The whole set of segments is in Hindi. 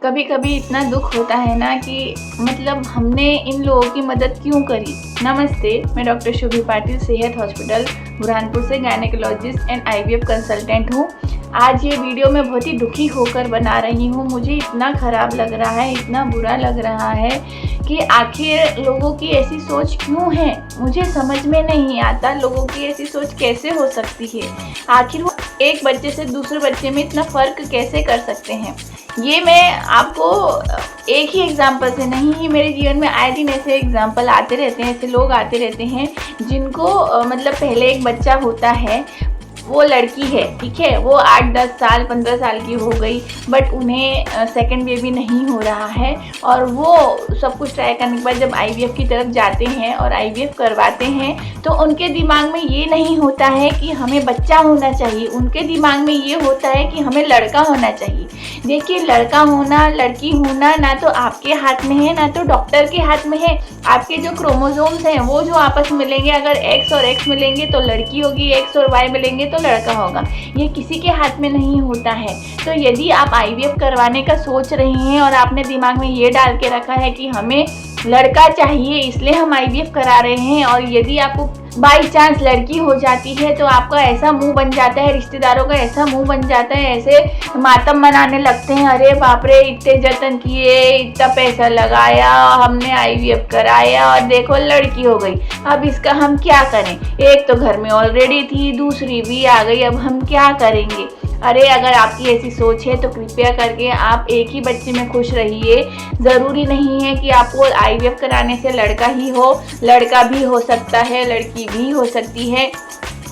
कभी कभी इतना दुख होता है ना कि मतलब हमने इन लोगों की मदद क्यों करी। नमस्ते, मैं डॉक्टर शुभी पाटिल, सेहत हॉस्पिटल बुरहानपुर से गायनेकोलॉजिस्ट एंड आईवीएफ कंसल्टेंट हूँ। आज ये वीडियो मैं बहुत ही दुखी होकर बना रही हूँ। मुझे इतना ख़राब लग रहा है, इतना बुरा लग रहा है कि आखिर लोगों की ऐसी सोच क्यों है। मुझे समझ में नहीं आता लोगों की ऐसी सोच कैसे हो सकती है। आखिर वो एक बच्चे से दूसरे बच्चे में इतना फ़र्क कैसे कर सकते हैं। ये मैं आपको एक ही एग्जाम्पल से नहीं, मेरे जीवन में आए दिन ऐसे एग्जाम्पल आते रहते हैं, ऐसे लोग आते रहते हैं जिनको मतलब पहले एक बच्चा होता है, वो लड़की है, ठीक है, वो 8-10 साल 15 साल की हो गई, बट उन्हें सेकंड बेबी नहीं हो रहा है और वो सब कुछ ट्राई करने के बाद जब आईवीएफ की तरफ जाते हैं और आईवीएफ करवाते हैं तो उनके दिमाग में ये नहीं होता है कि हमें बच्चा होना चाहिए। उनके दिमाग में ये होता है कि हमें लड़का होना चाहिए। देखिए, लड़का होना लड़की होना ना तो आपके हाथ में है ना तो डॉक्टर के हाथ में है। आपके जो क्रोमोसोम्स हैं वो जो आपस में मिलेंगे, अगर एक्स और एक्स मिलेंगे तो लड़की होगी, एक्स और वाई मिलेंगे तो लड़का होगा। ये किसी के हाथ में नहीं होता है। तो यदि आप आईवीएफ करवाने का सोच रहे हैं और आपने दिमाग में ये डाल के रखा है कि हमें लड़का चाहिए इसलिए हम आईवीएफ करा रहे हैं, और यदि आपको बाई चांस लड़की हो जाती है तो आपका ऐसा मुंह बन जाता है, रिश्तेदारों का ऐसा मुंह बन जाता है, ऐसे मातम मनाने लगते हैं, अरे बाप रे इतने जतन किए, इतना पैसा लगाया, हमने आईवीएफ कराया और देखो लड़की हो गई, अब इसका हम क्या करें। एक तो घर में ऑलरेडी थी, दूसरी भी आ गई, अब हम क्या करेंगे। अरे अगर आपकी ऐसी सोच है तो कृपया करके आप एक ही बच्चे में खुश रहिए। ज़रूरी नहीं है कि आपको आईवीएफ कराने से लड़का ही हो, लड़का भी हो सकता है, लड़की भी हो सकती है।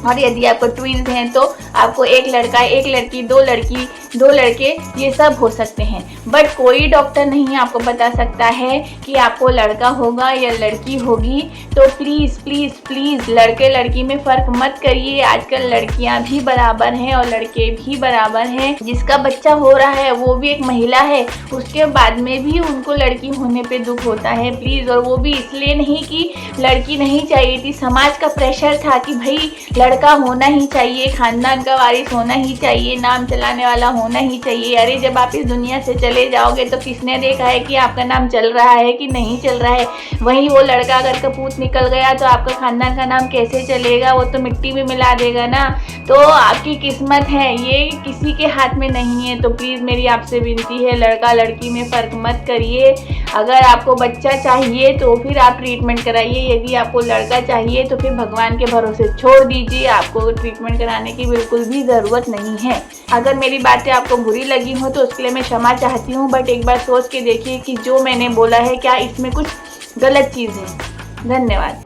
और यदि आपको ट्विन्स हैं तो आपको एक लड़का, एक लड़की, दो लड़की, दो लड़के, ये सब हो सकते हैं। बट कोई डॉक्टर नहीं आपको बता सकता है कि आपको लड़का होगा या लड़की होगी। तो प्लीज़ प्लीज़ प्लीज़ लड़के लड़की में फ़र्क मत करिए। आजकल लड़कियां भी बराबर हैं और लड़के भी बराबर हैं। जिसका बच्चा हो रहा है वो भी एक महिला है, उसके बाद में भी उनको लड़की होने पे दुख होता है। प्लीज़, और वो भी इसलिए नहीं कि लड़की नहीं चाहिए थी, समाज का प्रेशर था कि भाई लड़का होना ही चाहिए, खानदान का वारिस होना ही चाहिए, नाम चलाने वाला होना ही चाहिए। अरे जब आप इस दुनिया से चले जाओगे तो किसने देखा है कि आपका नाम चल रहा है कि नहीं चल रहा है। वहीं वो लड़का अगर कपूत निकल गया तो आपका खानदान का नाम कैसे चलेगा, वो तो मिट्टी में मिला देगा ना। तो आपकी किस्मत है, ये किसी के हाथ में नहीं है। तो प्लीज़ मेरी आपसे विनती है, लड़का लड़की में फ़र्क मत करिए। अगर आपको बच्चा चाहिए तो फिर आप ट्रीटमेंट कराइए, यदि आपको लड़का चाहिए तो फिर भगवान के भरोसे छोड़ दीजिए। आपको ट्रीटमेंट कराने की बिल्कुल भी ज़रूरत नहीं है। अगर मेरी बातें आपको बुरी लगी हो तो उसके लिए मैं क्षमा चाहती हूँ, बट एक बार सोच के देखिए कि जो मैंने बोला है क्या इसमें कुछ गलत चीज़ है। धन्यवाद।